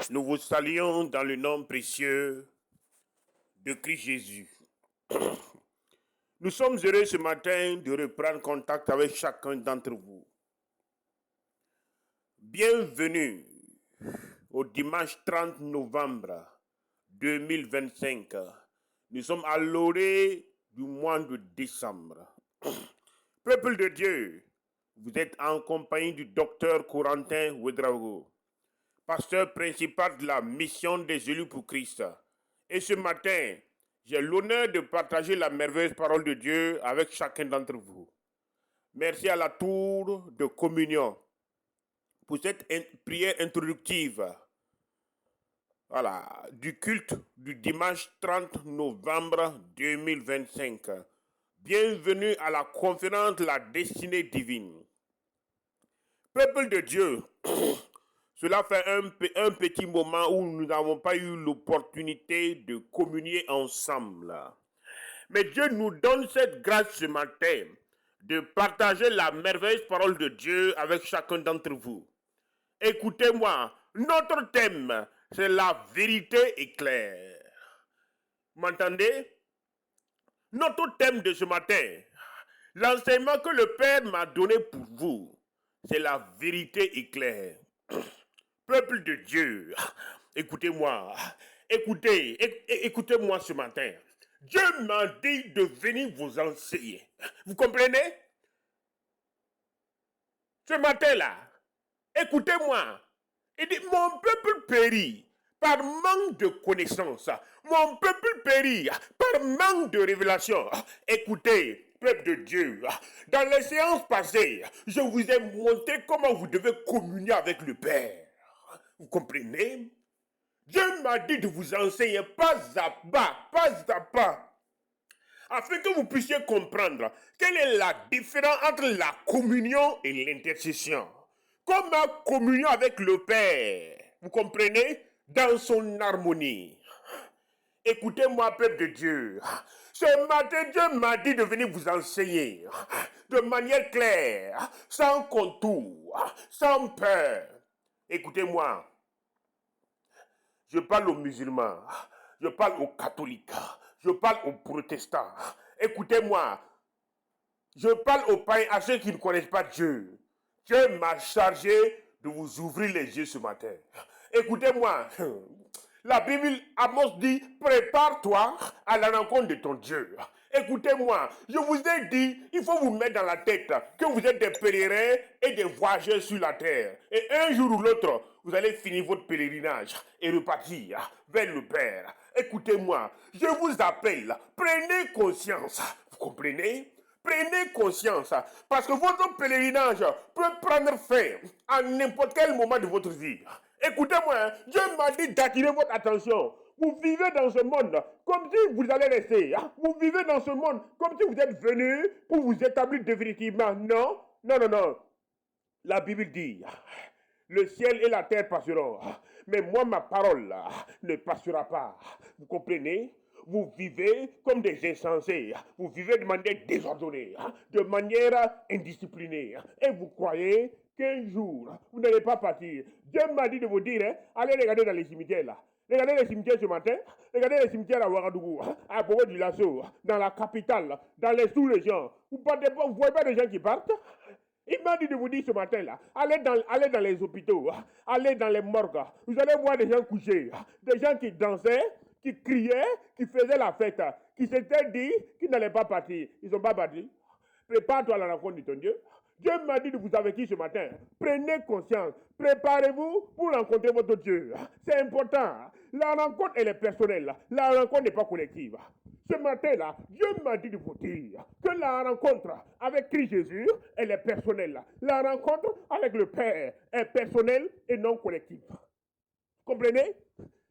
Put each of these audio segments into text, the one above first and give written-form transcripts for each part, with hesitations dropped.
Nous vous saluons dans le nom précieux de Christ Jésus. Nous sommes heureux ce matin de reprendre contact avec chacun d'entre vous. Bienvenue au dimanche 30 novembre 2025. Nous sommes à l'orée du mois de décembre. Peuple de Dieu, vous êtes en compagnie du docteur Corentin Ouedraogo, pasteur principal de la mission des élus pour Christ. Et ce matin, j'ai l'honneur de partager la merveilleuse parole de Dieu avec chacun d'entre vous. Merci à la tour de communion pour cette prière introductive, du culte du dimanche 30 novembre 2025. Bienvenue à la conférence de la destinée divine. Peuple de Dieu, cela fait un petit moment où nous n'avons pas eu l'opportunité de communier ensemble. Mais Dieu nous donne cette grâce ce matin de partager la merveilleuse parole de Dieu avec chacun d'entre vous. Écoutez-moi, notre thème, c'est la vérité éclair. Vous m'entendez? Notre thème de ce matin, l'enseignement que le Père m'a donné pour vous, c'est la vérité éclair. Peuple de Dieu, écoutez-moi, écoutez-moi ce matin. Dieu m'a dit de venir vous enseigner. Vous comprenez? Ce matin-là, écoutez-moi. Il dit, mon peuple périt par manque de connaissance. Mon peuple périt par manque de révélation. Écoutez, peuple de Dieu, dans les séances passées, je vous ai montré comment vous devez communier avec le Père. Vous comprenez? Dieu m'a dit de vous enseigner pas à pas, afin que vous puissiez comprendre quelle est la différence entre la communion et l'intercession. Comment communier avec le Père, vous comprenez, dans son harmonie. Écoutez-moi, peuple de Dieu. Ce matin, Dieu m'a dit de venir vous enseigner de manière claire, sans contour, sans peur. Écoutez-moi, je parle aux musulmans, je parle aux catholiques, je parle aux protestants. Écoutez-moi, je parle aux païens, à ceux qui ne connaissent pas Dieu. Dieu m'a chargé de vous ouvrir les yeux ce matin. Écoutez-moi, la Bible, Amos dit, prépare-toi à la rencontre de ton Dieu. Écoutez-moi, je vous ai dit, il faut vous mettre dans la tête que vous êtes des pèlerins et des voyageurs sur la terre. Et un jour ou l'autre, vous allez finir votre pèlerinage et repartir vers le Père. Écoutez-moi, je vous appelle, prenez conscience. Vous comprenez? Prenez conscience, parce que votre pèlerinage peut prendre fin à n'importe quel moment de votre vie. Écoutez-moi, Dieu m'a dit d'attirer votre attention. Vous vivez dans ce monde comme si vous allez rester. Vous vivez dans ce monde comme si vous êtes venu pour vous établir définitivement. Non, non, non, non. La Bible dit, le ciel et la terre passeront, mais moi, ma parole ne passera pas. Vous comprenez? Vous vivez comme des insensés. Vous vivez de manière désordonnée, de manière indisciplinée. Et vous croyez qu'un jour, vous n'allez pas partir. Dieu m'a dit de vous dire, allez regarder dans les cimetières là. Regardez les cimetières ce matin. Regardez les cimetières à Ouagadougou, à Bobo du Lasso, dans la capitale, dans les sous-régions. Vous ne voyez pas des gens qui partent? Il m'a dit de vous dire ce matin-là, allez dans les hôpitaux, allez dans les morgues. Vous allez voir des gens couchés, des gens qui dansaient, qui criaient, qui faisaient la fête, qui s'étaient dit qu'ils n'allaient pas partir. Ils ne sont pas partis. Prépare-toi à la rencontre de ton Dieu. Dieu m'a dit de vous avertir ce matin. Prenez conscience. Préparez-vous pour rencontrer votre Dieu. C'est important. La rencontre, elle est personnelle. La rencontre n'est pas collective. Ce matin-là, Dieu m'a dit de vous dire que la rencontre avec Christ Jésus, elle est personnelle. La rencontre avec le Père est personnelle et non collective. Comprenez?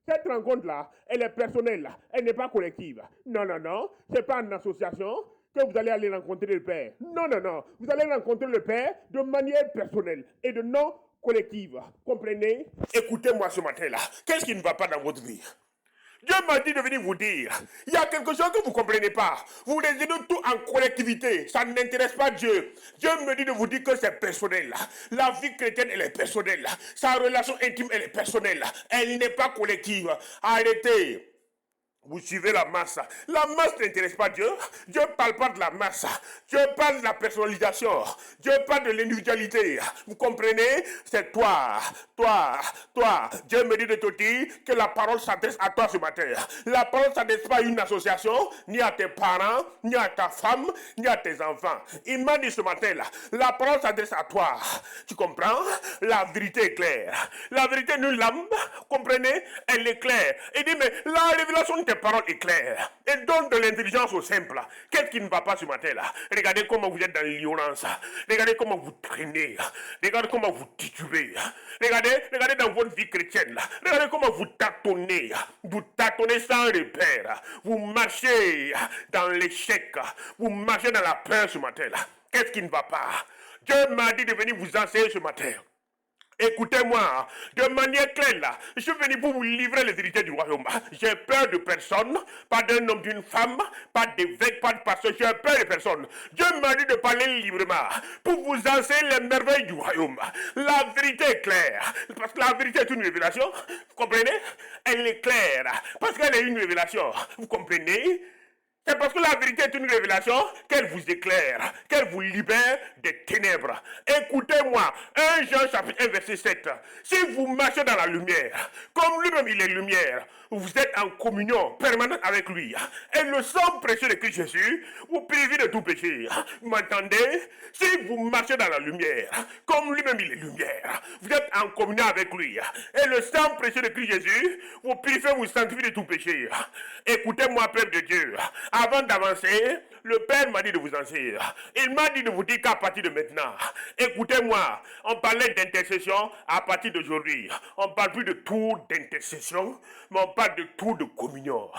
Cette rencontre-là, elle est personnelle. Elle n'est pas collective. Non, non, non. Ce n'est pas une association que vous allez aller rencontrer le Père. Non, non, non. Vous allez rencontrer le Père de manière personnelle et de non collective. Comprenez? Écoutez-moi ce matin-là. Qu'est-ce qui ne va pas dans votre vie? Dieu m'a dit de venir vous dire, il y a quelque chose que vous ne comprenez pas. Vous raisonnez tout en collectivité, ça n'intéresse pas Dieu. Dieu me dit de vous dire que c'est personnel. La vie chrétienne, elle est personnelle. Sa relation intime, elle est personnelle. Elle n'est pas collective. Arrêtez. Vous suivez la masse. La masse n'intéresse pas Dieu. Dieu ne parle pas de la masse. Dieu parle de la personnalisation. Dieu parle de l'individualité. Vous comprenez? C'est toi, toi, toi. Dieu me dit de te dire que la parole s'adresse à toi ce matin. La parole ne s'adresse pas à une association, ni à tes parents, ni à ta femme, ni à tes enfants. Il m'a dit ce matin-là, la parole s'adresse à toi. Tu comprends? La vérité est claire. La vérité nulle l'âme. Comprenez? Elle est claire. Il dit, mais la révélation de tes paroles est claire. Elle donne de l'intelligence au simple. Qu'est-ce qui ne va pas ce matin-là? Regardez comment vous êtes dans l'ignorance. Regardez comment vous traînez. Regardez comment vous titubez. Regardez dans votre vie chrétienne. Là. Regardez comment vous tâtonnez. Vous tâtonnez sans repère. Vous marchez dans l'échec. Vous marchez dans la peur ce matin-là. Qu'est-ce qui ne va pas? Dieu m'a dit de venir vous enseigner ce matin. Écoutez-moi, de manière claire là, je suis venu pour vous livrer les vérités du royaume. J'ai peur de personne, pas d'un homme, d'une femme, pas d'évêque, pas de pasteur, j'ai peur de personne. Dieu m'a dit de parler librement pour vous enseigner les merveilles du royaume. La vérité est claire, parce que la vérité est une révélation, vous comprenez? Elle est claire, parce qu'elle est une révélation, vous comprenez? C'est parce que la vérité est une révélation qu'elle vous éclaire, qu'elle vous libère des ténèbres. Écoutez-moi, 1 Jean chapitre 1 verset 7. Si vous marchez dans la lumière, comme lui-même il est lumière, vous êtes en communion permanente avec lui. Et le sang précieux de Christ Jésus vous purifie de tout péché. Vous m'entendez? Si vous marchez dans la lumière, comme lui-même il est lumière, vous êtes en communion avec lui. Et le sang précieux de Christ Jésus vous purifie, vous sanctifie de tout péché. Écoutez-moi, peuple de Dieu. Avant d'avancer, le Père m'a dit de vous enseigner. Il m'a dit de vous dire qu'à partir de maintenant, écoutez-moi, on parlait d'intercession à partir d'aujourd'hui. On ne parle plus de tour d'intercession, mais on parle de tour de communion.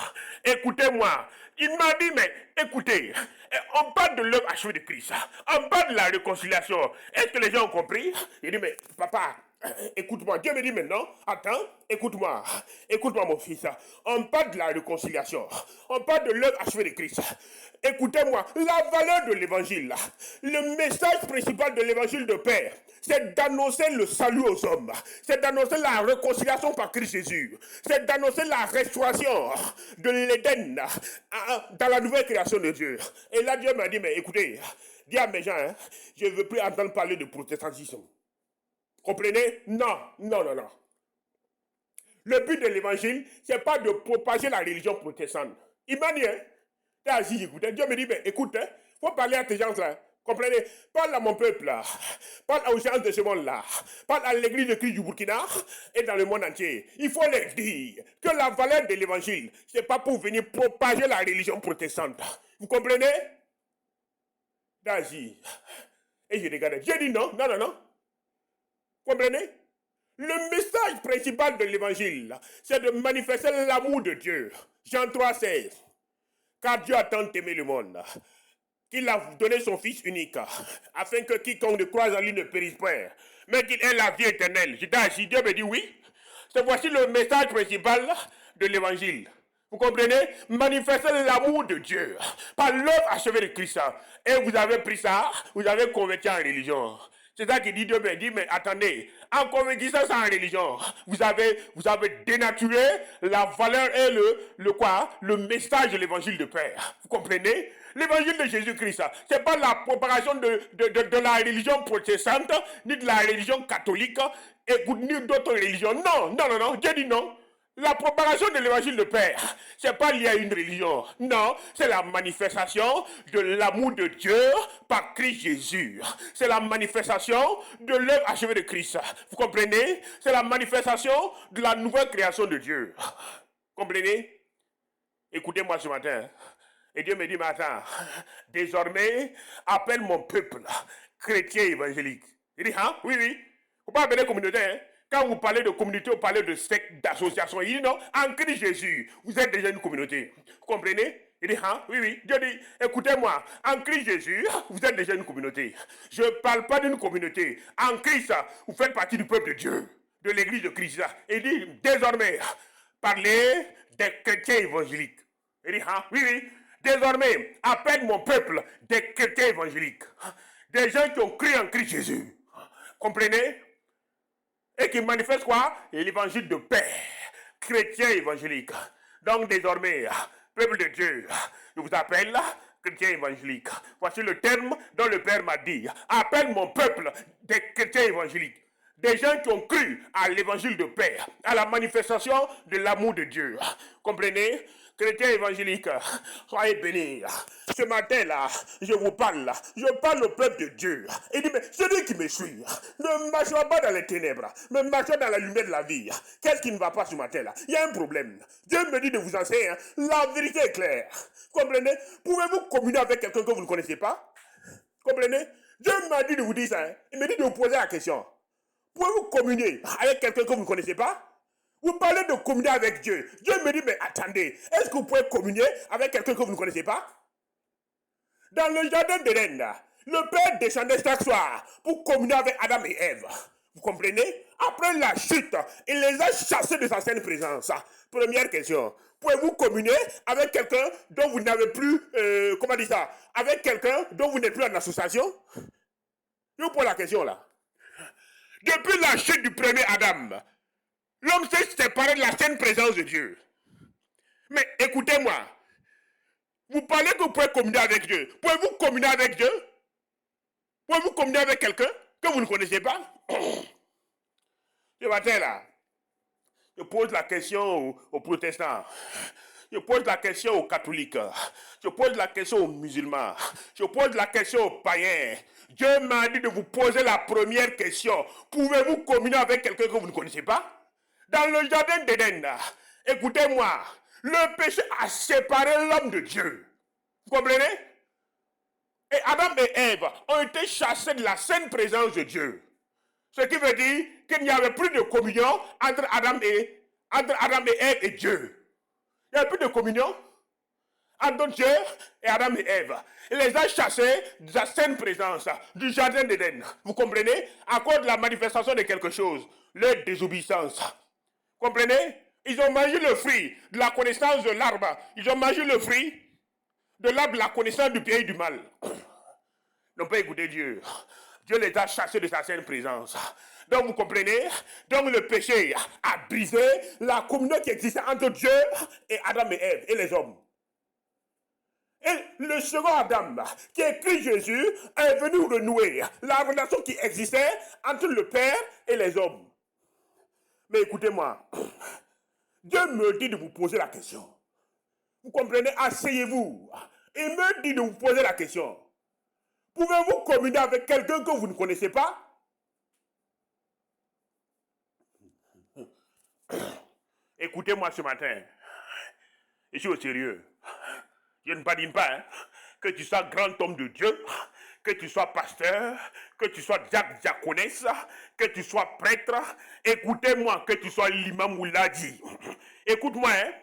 Écoutez-moi, il m'a dit, mais écoutez, on parle de l'œuvre achevée de Christ. On parle de la réconciliation. Est-ce que les gens ont compris? Il dit, mais papa, écoute-moi, Dieu me dit maintenant, attends, écoute-moi mon fils, on parle de la réconciliation, on parle de l'œuvre achevée de Christ. Écoutez-moi, la valeur de l'évangile, le message principal de l'évangile de Père, c'est d'annoncer le salut aux hommes, c'est d'annoncer la réconciliation par Christ Jésus, c'est d'annoncer la restauration de l'Éden dans la nouvelle création de Dieu. Et là, Dieu m'a dit, mais écoutez, dis à mes gens, je ne veux plus entendre parler de protestantisme. Comprenez? Non. Le but de l'évangile, ce n'est pas de propager la religion protestante. Il m'a dit, t'es assis, écoutez. Dieu me dit, ben, écoute, il faut parler à tes gens là. Comprenez? Parle à mon peuple là. Parle aux gens de ce monde là. Parle à l'église de Christ du Burkina et dans le monde entier. Il faut leur dire que la valeur de l'évangile, ce n'est pas pour venir propager la religion protestante. Vous comprenez? T'es assis. Et je regardais. J'ai dit non. Comprenez? Le message principal de l'évangile, c'est de manifester l'amour de Dieu. Jean 3,16. Car Dieu a tant aimé le monde, qu'il a donné son Fils unique, afin que quiconque ne croise en lui ne périsse point, mais qu'il ait la vie éternelle. J'étais assis, Dieu me dit oui. Voici le message principal de l'évangile. Vous comprenez? Manifester l'amour de Dieu par l'œuvre achevée de Christ. Et vous avez pris ça, vous avez converti en religion. C'est ça qui dit Dieu me dit, mais attendez, en convertissant ça en religion, vous avez dénaturé la valeur et le message de l'évangile de Père. Vous comprenez? L'évangile de Jésus-Christ, ce n'est pas la propagation de la religion protestante, ni de la religion catholique, ni d'autres religions. Non, Dieu dit non. La propagation de l'évangile de Père, ce n'est pas lié à une religion. Non, c'est la manifestation de l'amour de Dieu par Christ Jésus. C'est la manifestation de l'œuvre achevée de Christ. Vous comprenez? C'est la manifestation de la nouvelle création de Dieu. Comprenez? Écoutez-moi ce matin. Et Dieu me dit, mais attends, désormais, appelle mon peuple chrétien évangélique. Il dit, hein? Oui. Il ne faut pas appeler communauté, hein? Quand vous parlez de communauté, vous parlez de secte, d'association. Il dit non, en Christ Jésus, vous êtes déjà une communauté. Vous comprenez? Il dit, hein? Oui. Dieu dit, écoutez-moi, en Christ Jésus, vous êtes déjà une communauté. Je ne parle pas d'une communauté. En Christ, vous faites partie du peuple de Dieu, de l'église de Christ. Il dit, désormais, parler des chrétiens évangéliques. Il dit, ah, oui, oui, désormais, appelle mon peuple des chrétiens évangéliques. Des gens qui ont cru en Christ Jésus. Comprenez? Et qui manifestent quoi? L'évangile de paix. Chrétien évangélique. Donc désormais, peuple de Dieu, je vous appelle chrétien évangélique. Voici le terme dont le Père m'a dit. Appelle mon peuple des chrétiens évangéliques. Des gens qui ont cru à l'évangile de paix, à la manifestation de l'amour de Dieu. Comprenez? Chrétiens évangéliques, soyez bénis. Ce matin-là, je vous parle. Je parle au peuple de Dieu. Il dit, mais celui qui me suit, ne marchera pas dans les ténèbres, mais marchera dans la lumière de la vie. Qu'est-ce qui ne va pas ce matin-là? Il y a un problème. Dieu me dit de vous enseigner. La vérité est claire. Comprenez? Pouvez-vous communier avec quelqu'un que vous ne connaissez pas? Comprenez? Dieu m'a dit de vous dire ça. Il me dit de vous poser la question. Pouvez-vous communier avec quelqu'un que vous ne connaissez pas? Vous parlez de communier avec Dieu. Dieu me dit, mais attendez, est-ce que vous pouvez communier avec quelqu'un que vous ne connaissez pas? Dans le jardin d'Éden, le Père descendait chaque soir pour communier avec Adam et Ève. Vous comprenez? Après la chute, il les a chassés de sa sainte présence. Première question. Pouvez-vous communier avec quelqu'un dont vous n'avez plus, comment dire ça, avec quelqu'un dont vous n'êtes plus en association? Je vous pose la question là. Depuis la chute du premier Adam, l'homme s'est séparé de la sainte présence de Dieu. Mais écoutez-moi, vous parlez que vous pouvez communier avec Dieu. Pouvez-vous communier avec Dieu? Pouvez-vous communier avec quelqu'un que vous ne connaissez pas? Ce matin là, je pose la question aux protestants. Je pose la question aux catholiques. Je pose la question aux musulmans. Je pose la question aux païens. Dieu m'a dit de vous poser la première question. Pouvez-vous communier avec quelqu'un que vous ne connaissez pas? Dans le jardin d'Éden, écoutez-moi, le péché a séparé l'homme de Dieu. Vous comprenez? Et Adam et Ève ont été chassés de la sainte présence de Dieu. Ce qui veut dire qu'il n'y avait plus de communion entre Adam et Ève et Dieu. Il n'y avait plus de communion entre Dieu et Adam et Ève. Il les a chassés de sa sainte présence, du jardin d'Éden. Vous comprenez? À cause de la manifestation de quelque chose, leur désobéissance. Comprenez? Ils ont mangé le fruit de la connaissance de l'arbre. Ils ont mangé le fruit de l'arbre de la connaissance du bien et du mal. Ils n'ont pas écouté Dieu. Dieu les a chassés de sa sainte présence. Donc vous comprenez? Donc le péché a brisé la communion qui existait entre Dieu et Adam et Ève et les hommes. Et le second Adam, qui est Christ Jésus, est venu renouer la relation qui existait entre le Père et les hommes. Mais écoutez-moi, Dieu me dit de vous poser la question. Vous comprenez? Asseyez-vous. Il me dit de vous poser la question. Pouvez-vous communier avec quelqu'un que vous ne connaissez pas? Écoutez-moi ce matin. Je suis au sérieux. Je ne badine pas, hein, que tu sois grand homme de Dieu, que tu sois pasteur, que tu sois diaconesse, que tu sois prêtre. Écoutez-moi, que tu sois l'imam ou l'adi. Écoute-moi, hein.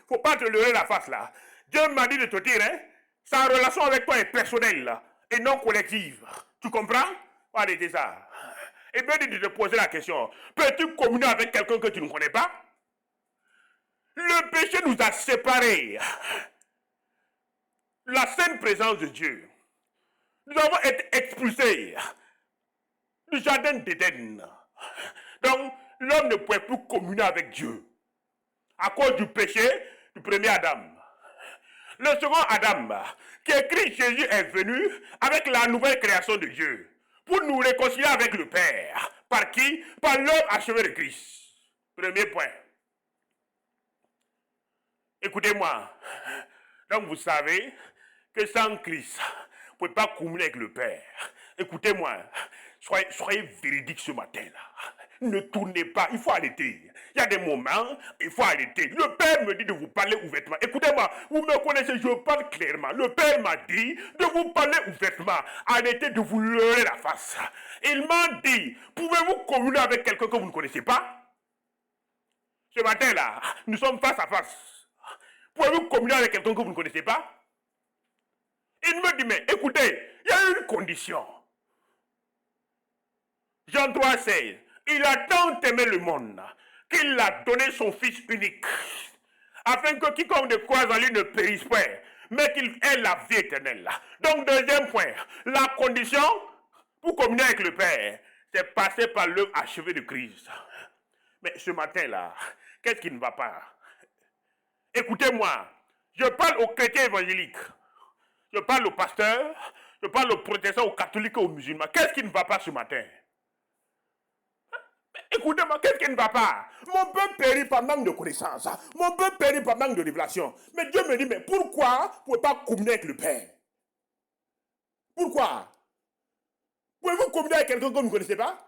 Faut pas te leurrer la face là. Dieu m'a dit de te dire, hein, sa relation avec toi est personnelle et non collective. Tu comprends? Arrêtez ça. Et bien dit de te poser la question. Peux-tu communier avec quelqu'un que tu ne connais pas? Le péché nous a séparés. La sainte présence de Dieu. Nous avons été expulsés du jardin d'Éden. Donc, l'homme ne pouvait plus communier avec Dieu à cause du péché du premier Adam. Le second Adam, qui est Christ Jésus, est venu avec la nouvelle création de Dieu pour nous réconcilier avec le Père. Par qui? Par l'œuvre achevée de Christ. Premier point. Écoutez-moi. Donc, vous savez que sans Christ, vous ne pouvez pas communier avec le Père. Écoutez-moi, soyez véridiques ce matin-là. Ne tournez pas, il faut arrêter. Il y a des moments, il faut arrêter. Le Père me dit de vous parler ouvertement. Écoutez-moi, vous me connaissez, je parle clairement. Le Père m'a dit de vous parler ouvertement. Arrêtez de vous leurrer la face. Il m'a dit, pouvez-vous communier avec quelqu'un que vous ne connaissez pas? Ce matin-là, nous sommes face à face. Pouvez-vous communier avec quelqu'un que vous ne connaissez pas? Il me dit, mais écoutez, il y a une condition. Jean 3,16. Il a tant aimé le monde qu'il a donné son Fils unique, afin que quiconque ne croise en lui ne périsse point, mais qu'il ait la vie éternelle. Donc, deuxième point, la condition pour communier avec le Père, c'est passer par l'œuvre achevée de Christ. Mais ce matin-là, qu'est-ce qui ne va pas? Écoutez-moi, je parle aux chrétiens évangéliques, je parle aux pasteurs, je parle aux protestants, aux catholiques et aux musulmans. Qu'est-ce qui ne va pas ce matin? Écoutez-moi, qu'est-ce qui ne va pas? Mon peuple périt par manque de connaissance. Mon peuple périt par manque de révélation. Mais Dieu me dit, mais pourquoi vous ne pouvez pas communier avec le Père? Pourquoi? Pouvez-vous communier avec quelqu'un que vous ne connaissez pas?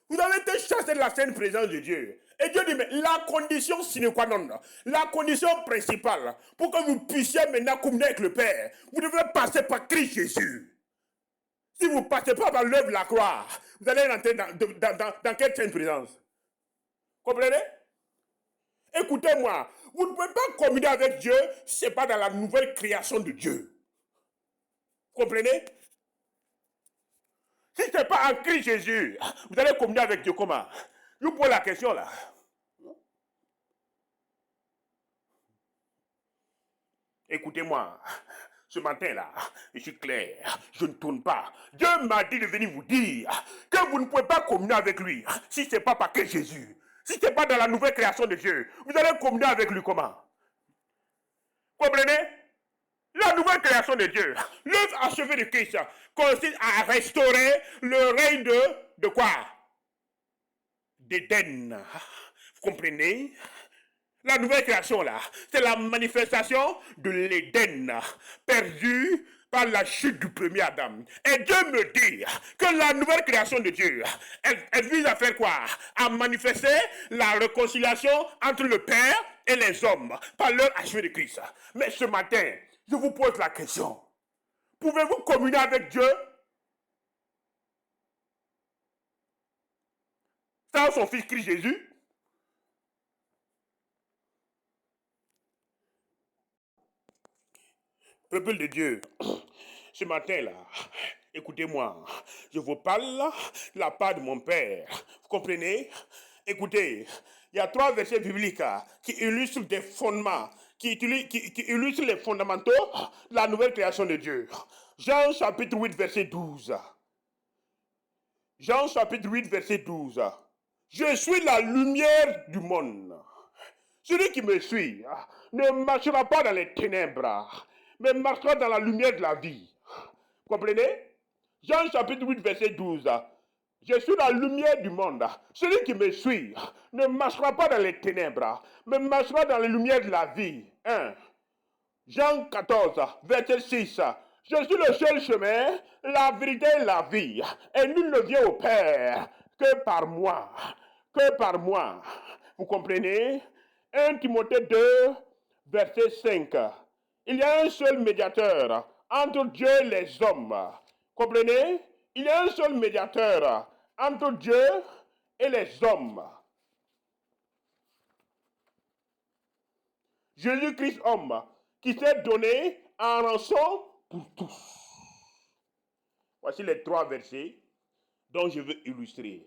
Vous avez été chassé de la sainte présence de Dieu. Et Dieu dit, mais la condition sine qua non, la condition principale pour que vous puissiez maintenant communier avec le Père, vous devez passer par Christ Jésus. Si vous ne passez pas par l'œuvre de la croix, vous allez rentrer dans quelle sainte présence? Comprenez? Écoutez-moi, vous ne pouvez pas communier avec Dieu si ce n'est pas dans la nouvelle création de Dieu. Comprenez? Si ce n'est pas en Christ Jésus, vous allez communier avec Dieu comment? Je vous pose la question là. Écoutez-moi, ce matin-là, je suis clair, je ne tourne pas. Dieu m'a dit de venir vous dire que vous ne pouvez pas communier avec lui si ce n'est pas par Christ Jésus. Si ce n'est pas dans la nouvelle création de Dieu, vous allez communier avec lui comment? Comprenez? La nouvelle création de Dieu, l'œuvre achevée de Christ, consiste à restaurer le règne de quoi? D'Éden. Vous comprenez? La nouvelle création là, c'est la manifestation de l'Éden perdu par la chute du premier Adam. Et Dieu me dit que la nouvelle création de Dieu, elle vise à faire quoi? À manifester la réconciliation entre le Père et les hommes par l'œuvre achevée de Christ. Mais ce matin, je vous pose la question. Pouvez-vous communier avec Dieu sans son Fils Christ Jésus? Peuple de Dieu, ce matin-là, écoutez-moi, je vous parle de la part de mon Père. Vous comprenez? Écoutez, il y a 3 versets bibliques qui illustrent des fondements, qui illustrent les fondamentaux de la nouvelle création de Dieu. Jean chapitre 8, verset 12. Jean chapitre 8, verset 12. Je suis la lumière du monde. Celui qui me suit ne marchera pas dans les ténèbres, mais marchera dans la lumière de la vie. Vous comprenez? Jean chapitre 8, verset 12. Je suis la lumière du monde. Celui qui me suit ne marchera pas dans les ténèbres, mais marchera dans la lumière de la vie. 1. Jean 14, verset 6. Je suis le seul chemin, la vérité et la vie. Et nul ne vient au Père que par moi. Que par moi. Vous comprenez? 1 Timothée 2, verset 5. Il y a un seul médiateur entre Dieu et les hommes. Comprenez? Il y a un seul médiateur entre Dieu et les hommes. Jésus-Christ homme, qui s'est donné en rançon pour tous. Voici les 3 versets dont je veux illustrer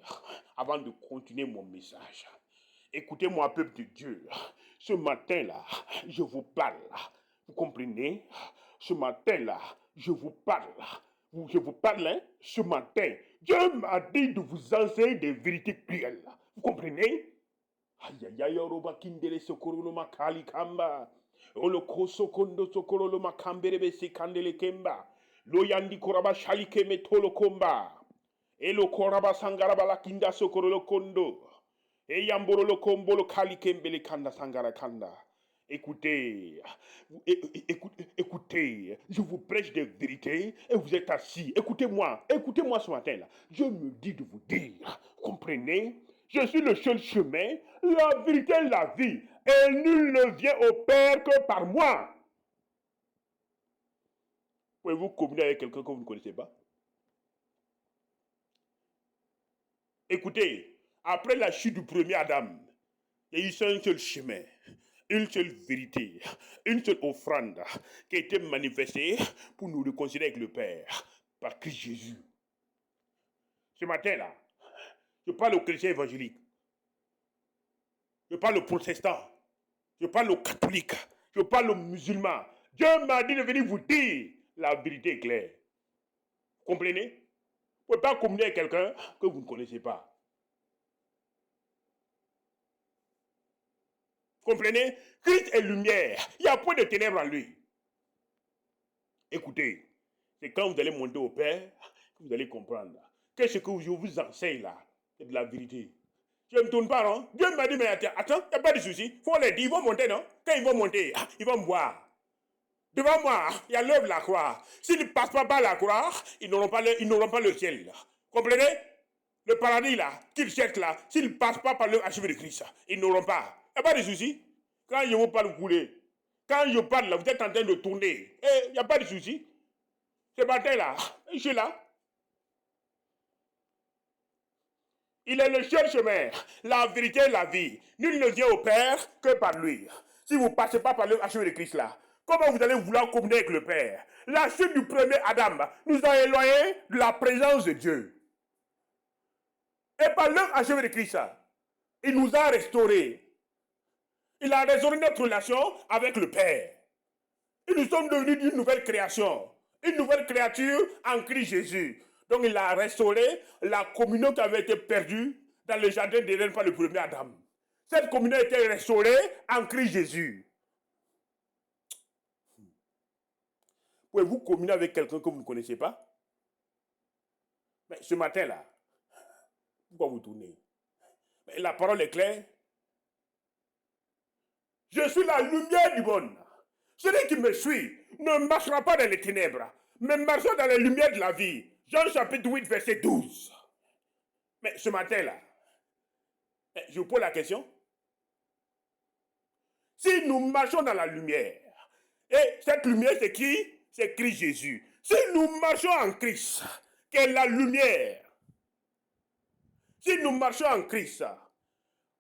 avant de continuer mon message. Écoutez-moi, peuple de Dieu, ce matin-là, je vous parle. Vous comprenez? Ce matin-là, je vous parle. Je vous parle, hein? Ce matin. Dieu m'a dit de vous enseigner des vérités cruelles. Vous comprenez? Aïe, aïe, aïe, oroba kindere sokorolo makali kamba. Oloko sokondo sokorolo makambere se kandele kemba. Loyandi koraba shalike metolo komba. Elo koraba sangaraba la kinda sokorolo kondo. Et yamborolo kombolo kali kembele kanda sangara kanda. Écoutez, écoutez, je vous prêche des vérités et vous êtes assis. Écoutez-moi ce matin-là. Je me dis de vous dire, comprenez? Je suis le seul chemin, la vérité et la vie. Et nul ne vient au Père que par moi. Pouvez-vous communier avec quelqu'un que vous ne connaissez pas? Écoutez, après la chute du premier Adam, il y a eu un seul chemin, une seule vérité, une seule offrande qui a été manifestée pour nous réconcilier avec le Père par Christ Jésus. Ce matin-là, je parle aux chrétiens évangéliques. Je parle aux protestants. Je parle aux catholiques. Je parle aux musulmans. Dieu m'a dit de venir vous dire la vérité est claire. Vous comprenez? Vous ne pouvez pas communier avec quelqu'un que vous ne connaissez pas. Vous comprenez? Christ est lumière. Il n'y a point de ténèbres en lui. Écoutez, c'est quand vous allez monter au Père que vous allez comprendre que ce que je vous enseigne là, c'est de la vérité. Je ne me tourne pas, non? Dieu m'a dit, mais attends, il n'y a pas de souci. Il faut les dire, ils vont monter, non? Quand ils vont monter, ils vont me voir. Devant moi, il y a l'œuvre de la croix. S'ils ne passent pas par la croix, ils n'auront pas le ciel. Comprenez? Le paradis là, qu'ils cherchent là, s'ils ne passent pas par l'œuvre achevée de Christ, ils n'auront pas. Il n'y a pas de souci. Quand je vous parle, vous coulez. Quand je parle là, vous êtes en train de tourner. Il n'y a pas de souci. Ce matin là, je suis là. Il est le seul chemin, la vérité et la vie. Nul ne vient au Père que par lui. Si vous ne passez pas par l'œuvre achevée de Christ là, comment vous allez vouloir communier avec le Père? La chute du premier Adam nous a éloignés de la présence de Dieu. Et par l'œuvre achevée de Christ, il nous a restaurés. Il a restauré notre relation avec le Père. Et nous sommes devenus une nouvelle création. Une nouvelle créature en Christ Jésus. Donc il a restauré la communion qui avait été perdue dans le jardin d'Éden par le premier Adam. Cette communion a été restaurée en Christ Jésus. Pouvez-vous communier avec quelqu'un que vous ne connaissez pas? Mais ce matin-là, pourquoi vous tournez? Mais la parole est claire. Je suis la lumière du monde. Celui qui me suit ne marchera pas dans les ténèbres, mais marchera dans la lumière de la vie. Jean chapitre 8, verset 12. Mais ce matin-là, je vous pose la question. Si nous marchons dans la lumière, et cette lumière c'est qui? C'est Christ Jésus. Si nous marchons en Christ, qui est la lumière, si nous marchons en Christ,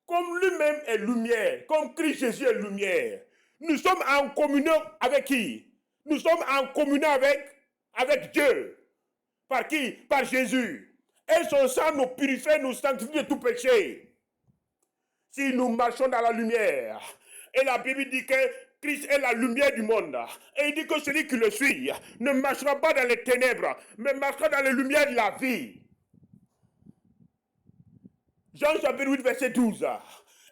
comme lui-même est lumière, comme Christ Jésus est lumière, nous sommes en communion avec qui? Nous sommes en communion avec Dieu. Par qui? Par Jésus. Et son sang nous purifie, nous sanctifie de tout péché. Si nous marchons dans la lumière, et la Bible dit que Christ est la lumière du monde, et il dit que celui qui le suit ne marchera pas dans les ténèbres, mais marchera dans les lumières de la vie. Jean chapitre 8, verset 12.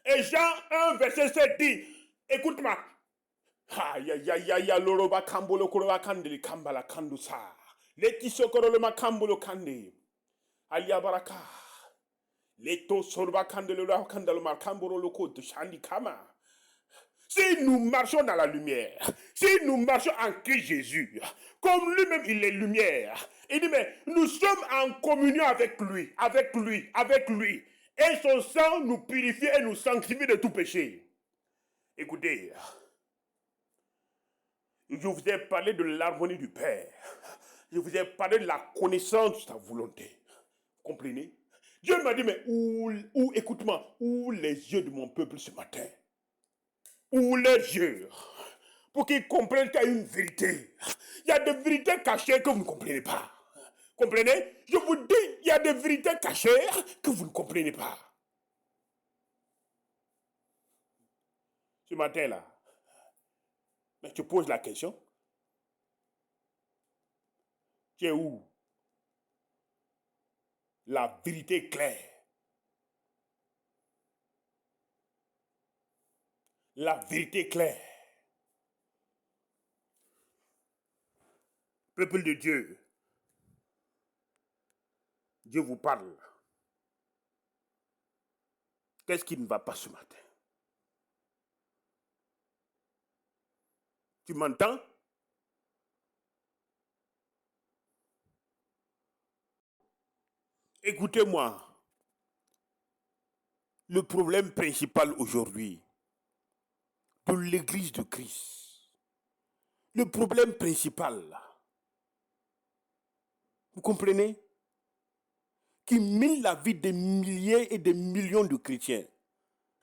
Et Jean 1, verset 7 dit, écoute-moi. Aïe, aïe, aïe, aïe, l'oroba kambolo koroba kandeli kambala kandusa. Leti sokoro ma kambolo kande. Alia baraka. Leto sorba kandelo la kandalo ma kamboro loko de shandi kama. Si nous marchons dans la lumière, si nous marchons en Christ Jésus, comme lui-même il est lumière, il dit mais nous sommes en communion avec lui, avec lui, avec lui. Et son sang nous purifie et nous sanctifie de tout péché. Écoutez, je vous ai parlé de l'harmonie du Père. Je vous ai parlé de la connaissance de sa volonté. Vous comprenez? Dieu m'a dit, mais écoute-moi, où les yeux de mon peuple ce matin? Où les yeux? Pour qu'ils comprennent qu'il y a une vérité. Il y a des vérités cachées que vous ne comprenez pas. Comprenez? Je vous dis, il y a des vérités cachées que vous ne comprenez pas. Ce matin-là, mais tu poses la question. Tu es où? La vérité claire. La vérité claire. Peuple de Dieu, Dieu vous parle. Qu'est-ce qui ne va pas ce matin? Tu m'entends? Écoutez-moi. Le problème principal aujourd'hui de l'Église de Christ, le problème principal, vous comprenez, qui mine la vie des milliers et des millions de chrétiens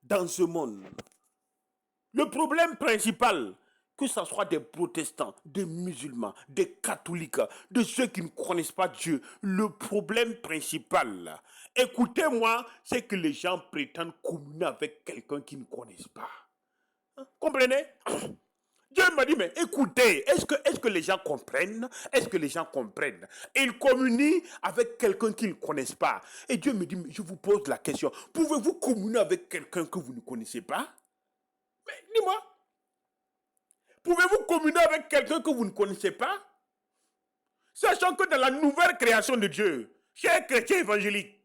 dans ce monde. Le problème principal Que ce soit des protestants, des musulmans, des catholiques, de ceux qui ne connaissent pas Dieu, le problème principal, écoutez-moi, c'est que les gens prétendent communier avec quelqu'un qu'ils ne connaissent pas. Comprenez? Dieu m'a dit, mais écoutez, est-ce que les gens comprennent? Est-ce que les gens comprennent? Ils communient avec quelqu'un qu'ils ne connaissent pas. Et Dieu me dit, mais je vous pose la question, pouvez-vous communier avec quelqu'un que vous ne connaissez pas? Mais dis-moi, pouvez-vous communier avec quelqu'un que vous ne connaissez pas? Sachant que dans la nouvelle création de Dieu, chers chrétiens évangéliques,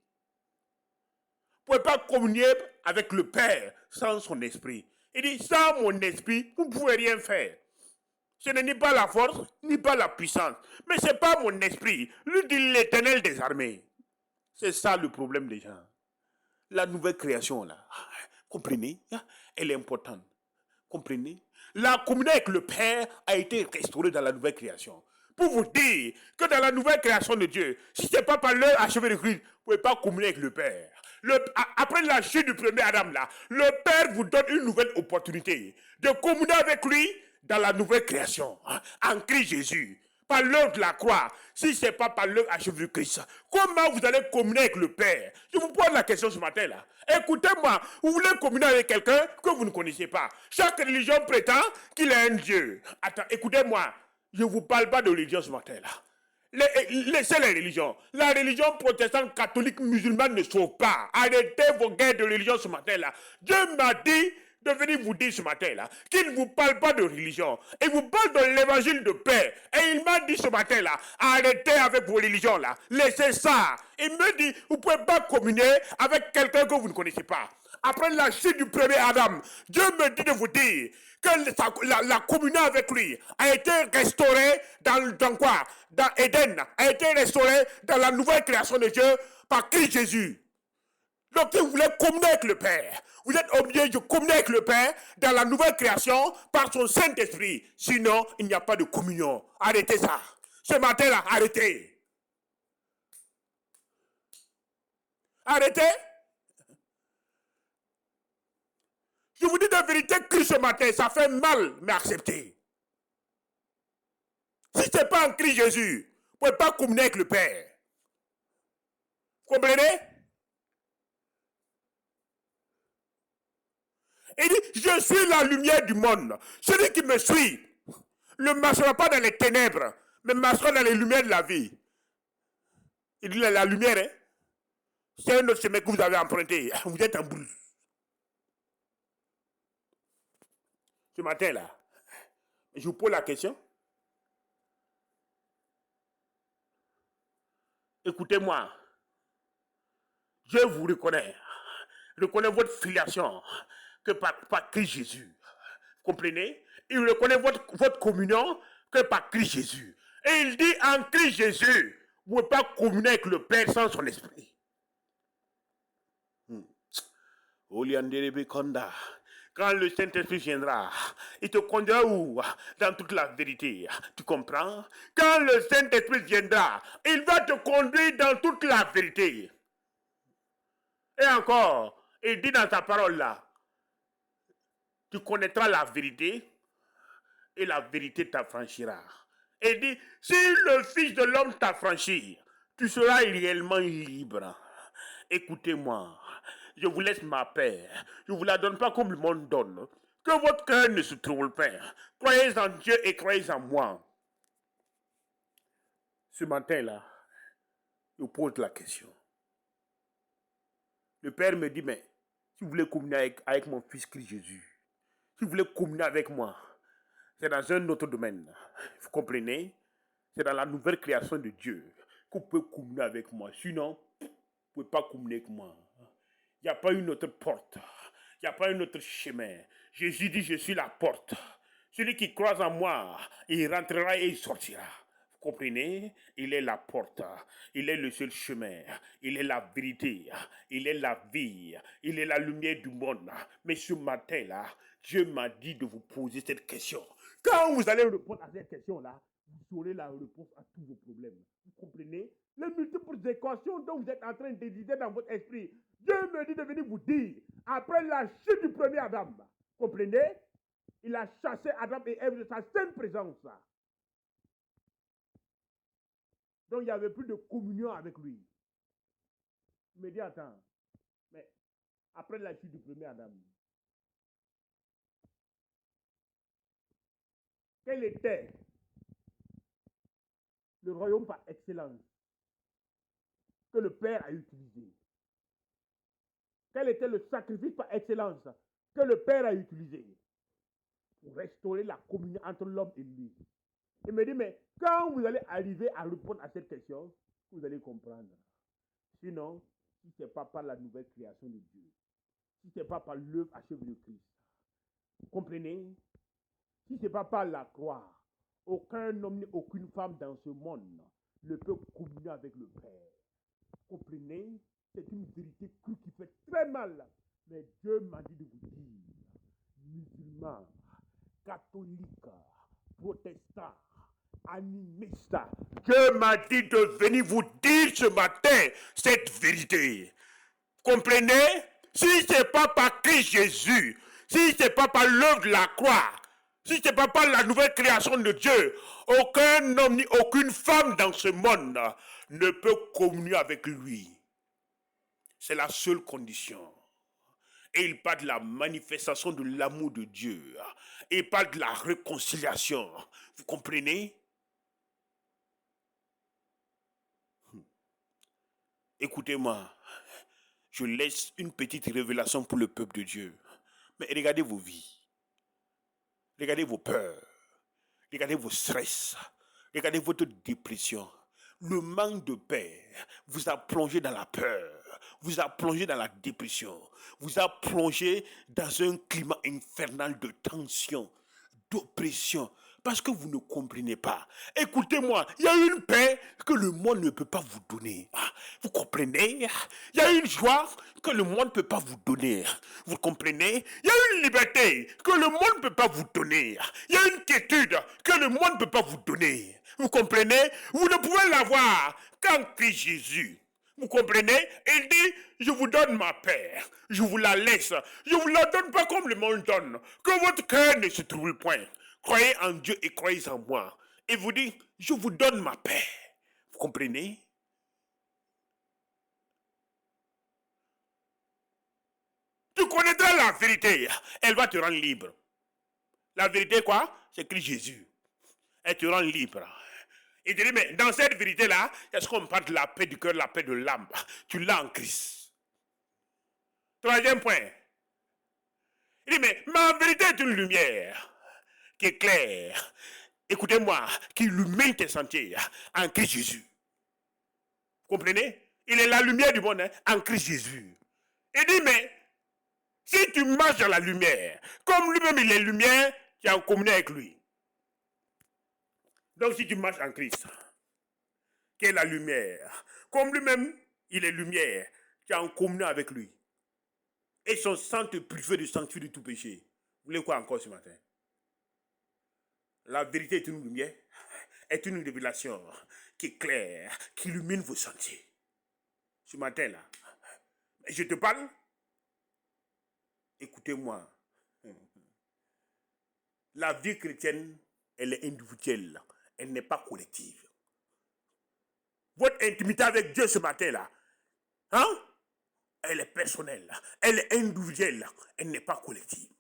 vous ne pouvez pas communier avec le Père sans son esprit. Il dit, sans mon esprit, vous ne pouvez rien faire. Ce n'est ni pas la force, ni pas la puissance. Mais ce n'est pas mon esprit. Lui dit l'Éternel des armées. C'est ça le problème des gens. La nouvelle création, là, comprenez, elle est importante. Comprenez? La communion avec le Père a été restaurée dans la nouvelle création. Pour vous dire que dans la nouvelle création de Dieu, si ce n'est pas par l'heure achevée de Christ, vous ne pouvez pas communier avec le Père. Après la chute du premier Adam, là, le Père vous donne une nouvelle opportunité de communier avec lui dans la nouvelle création, en Christ Jésus, par l'œuvre de la croix. Si ce n'est pas par l'œuvre achevée de Christ, comment vous allez communier avec le Père? Je vous pose la question ce matin-là. Écoutez-moi, vous voulez communier avec quelqu'un que vous ne connaissez pas. Chaque religion prétend qu'il est un Dieu. Attends, écoutez-moi, je ne vous parle pas de religion ce matin-là. Laissez les religions. La religion protestante, catholique, musulmane ne sauve pas. Arrêtez vos guerres de religion ce matin-là. Dieu m'a dit de venir vous dire ce matin-là qu'il ne vous parle pas de religion. Il vous parle de l'évangile de paix. Et il m'a dit ce matin-là, arrêtez avec vos religions-là. Laissez ça. Il me dit, vous ne pouvez pas communier avec quelqu'un que vous ne connaissez pas. Après la chute du premier Adam, Dieu me dit de vous dire que la communion avec lui a été restaurée dans quoi? Dans Éden, a été restaurée dans la nouvelle création de Dieu par Christ Jésus. Donc si vous voulez communier avec le Père, vous êtes obligé de communier avec le Père dans la nouvelle création par son Saint-Esprit. Sinon, il n'y a pas de communion. Arrêtez ça. Ce matin-là, arrêtez. Arrêtez. Je vous dis la vérité que ce matin, ça fait mal, mais acceptez. Si ce n'est pas en Christ Jésus, vous ne pouvez pas communier avec le Père. Vous comprenez? Il dit, je suis la lumière du monde. Celui qui me suit ne marchera pas dans les ténèbres, mais marchera dans les lumières de la vie. Il dit, la lumière, hein? C'est un autre chemin que vous avez emprunté. Vous êtes en boule. Ce matin-là, je vous pose la question. Écoutez-moi. Je vous reconnais. Reconnais votre filiation que par Christ Jésus. Vous comprenez? Il reconnaît votre communion que par Christ Jésus. Et il dit en Christ Jésus, vous ne pouvez pas communier avec le Père sans son esprit. Quand le Saint-Esprit viendra, il te conduira où? Dans toute la vérité. Tu comprends? Quand le Saint-Esprit viendra, il va te conduire dans toute la vérité. Et encore, il dit dans sa parole là, tu connaîtras la vérité et la vérité t'affranchira. Et il dit, si le Fils de l'homme t'affranchit, tu seras réellement libre. Écoutez-moi, je vous laisse ma paix. Je ne vous la donne pas comme le monde donne. Que votre cœur ne se trouble pas. Croyez en Dieu et croyez en moi. Ce matin-là, je vous pose la question. Le Père me dit, mais si vous voulez communier avec mon Fils Christ Jésus, si vous voulez communier avec moi, c'est dans un autre domaine. Vous comprenez? C'est dans la nouvelle création de Dieu que vous pouvez communier avec moi. Sinon, vous ne pouvez pas communier avec moi. Il n'y a pas une autre porte. Il n'y a pas un autre chemin. Jésus dit, je suis la porte. Celui qui croise en moi, il rentrera et il sortira. Vous comprenez? Il est la porte. Il est le seul chemin. Il est la vérité. Il est la vie. Il est la lumière du monde. Mais ce matin-là, Dieu m'a dit de vous poser cette question. Quand vous allez répondre à cette question-là, vous aurez la réponse à tous vos problèmes. Vous comprenez? Les multiples équations dont vous êtes en train d'éditer dans votre esprit. Dieu me dit de venir vous dire, après la chute du premier Adam, comprenez? Il a chassé Adam et Ève de sa sainte présence. Donc il n'y avait plus de communion avec lui. Il me dit, attends, mais après la chute du premier Adam, quel était le royaume par excellence que le Père a utilisé? Quel était le sacrifice par excellence que le Père a utilisé pour restaurer la communion entre l'homme et lui? Il me dit, mais quand vous allez arriver à répondre à cette question, vous allez comprendre. Sinon, si ce n'est pas par la nouvelle création de Dieu, si ce n'est pas par l'œuvre achevée de Christ, vous comprenez? Si ce n'est pas par la croix, aucun homme ni aucune femme dans ce monde ne peut communier avec le Père. Vous comprenez? C'est une vérité crue qui fait très mal. Mais Dieu m'a dit de vous dire, musulmans, catholiques, protestants, animistes, Dieu m'a dit de venir vous dire ce matin cette vérité. Comprenez? Si ce n'est pas par Christ Jésus, si ce n'est pas par l'œuvre de la croix, si ce n'est pas par la nouvelle création de Dieu, aucun homme ni aucune femme dans ce monde ne peut communier avec lui. C'est la seule condition. Et il parle de la manifestation de l'amour de Dieu. Il parle de la réconciliation. Vous comprenez? Écoutez-moi. Je laisse une petite révélation pour le peuple de Dieu. Mais regardez vos vies. Regardez vos peurs. Regardez vos stress. Regardez votre dépression. Le manque de paix vous a plongé dans la peur, vous a plongé dans la dépression, vous a plongé dans un climat infernal de tension, d'oppression, parce que vous ne comprenez pas. Écoutez-moi, il y a une paix que le monde ne peut pas vous donner. Vous comprenez? Il y a une joie que le monde ne peut pas vous donner. Vous comprenez? Il y a une liberté que le monde ne peut pas vous donner. Il y a une quiétude que le monde ne peut pas vous donner. Vous comprenez? Vous ne pouvez l'avoir qu'en Christ Jésus. Vous comprenez? Il dit, je vous donne ma paix, je vous la laisse. Je ne vous la donne pas comme le monde donne. Que votre cœur ne se trouble point. Croyez en Dieu et croyez en moi. Et vous dit, je vous donne ma paix. Vous comprenez? Tu connaîtras la vérité. Elle va te rendre libre. La vérité quoi? C'est Christ Jésus. Elle te rend libre. Il te dit, mais dans cette vérité-là, est-ce qu'on parle de la paix du cœur, la paix de l'âme? Tu l'as en Christ. Troisième point. Il dit, mais ma vérité est une lumière qui est claire. Écoutez-moi, qui illumine tes sentiers en Christ Jésus. Vous comprenez? Il est la lumière du monde en Christ Jésus. Il dit, mais si tu marches dans la lumière, comme lui-même il est lumière, tu es en communion avec lui. Donc si tu marches en Christ, qui est la lumière, comme lui-même il est lumière, tu es en communion avec lui. Et son sang te purifie de sanctifier de tout péché. Vous voulez quoi encore ce matin? La vérité est une lumière, est une révélation qui est claire, qui illumine vos sentiers. Ce matin-là, je te parle, écoutez-moi. La vie chrétienne, elle est individuelle, elle n'est pas collective. Votre intimité avec Dieu ce matin-là, hein? Elle est personnelle, elle est individuelle, elle n'est pas collective.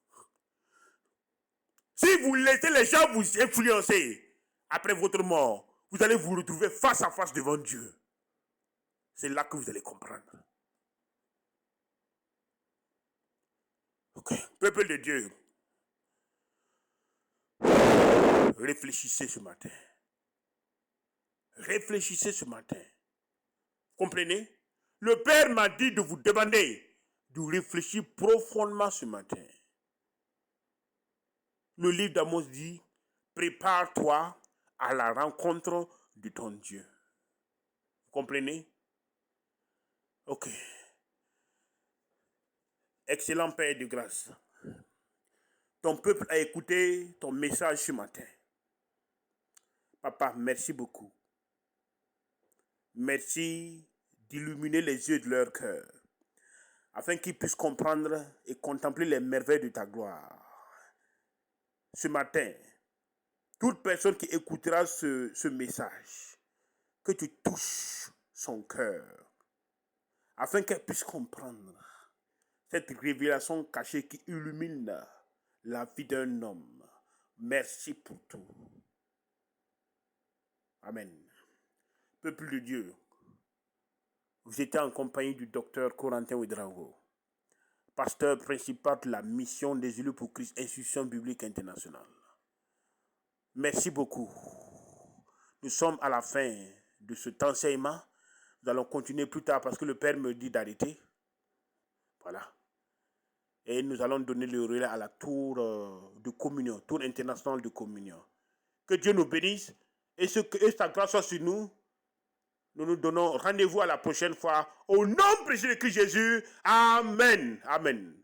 Si vous laissez les gens vous influencer après votre mort, vous allez vous retrouver face à face devant Dieu. C'est là que vous allez comprendre. Ok, peuple de Dieu, réfléchissez ce matin. Réfléchissez ce matin. Comprenez? Le Père m'a dit de vous demander de réfléchir profondément ce matin. Le livre d'Amos dit, prépare-toi à la rencontre de ton Dieu. Vous comprenez? Ok. Excellent Père de grâce. Ton peuple a écouté ton message ce matin. Papa, merci beaucoup. Merci d'illuminer les yeux de leur cœur, afin qu'ils puissent comprendre et contempler les merveilles de ta gloire. ce matin, toute personne qui écoutera ce message, que tu touches son cœur, afin qu'elle puisse comprendre cette révélation cachée qui illumine la vie d'un homme. Merci pour tout. Amen. Peuple de Dieu, vous étiez en compagnie du docteur Corentin Ouedraogo, pasteur principal de la mission des élus pour Christ, institution biblique internationale. Merci beaucoup. Nous sommes à la fin de cet enseignement. Nous allons continuer plus tard parce que le Père me dit d'arrêter. Voilà. Et nous allons donner le relais à la tour de communion, tour internationale de communion. Que Dieu nous bénisse et sa grâce soit sur nous. Nous nous donnons rendez-vous à la prochaine fois. Au nom précieux de Christ Jésus. Amen. Amen.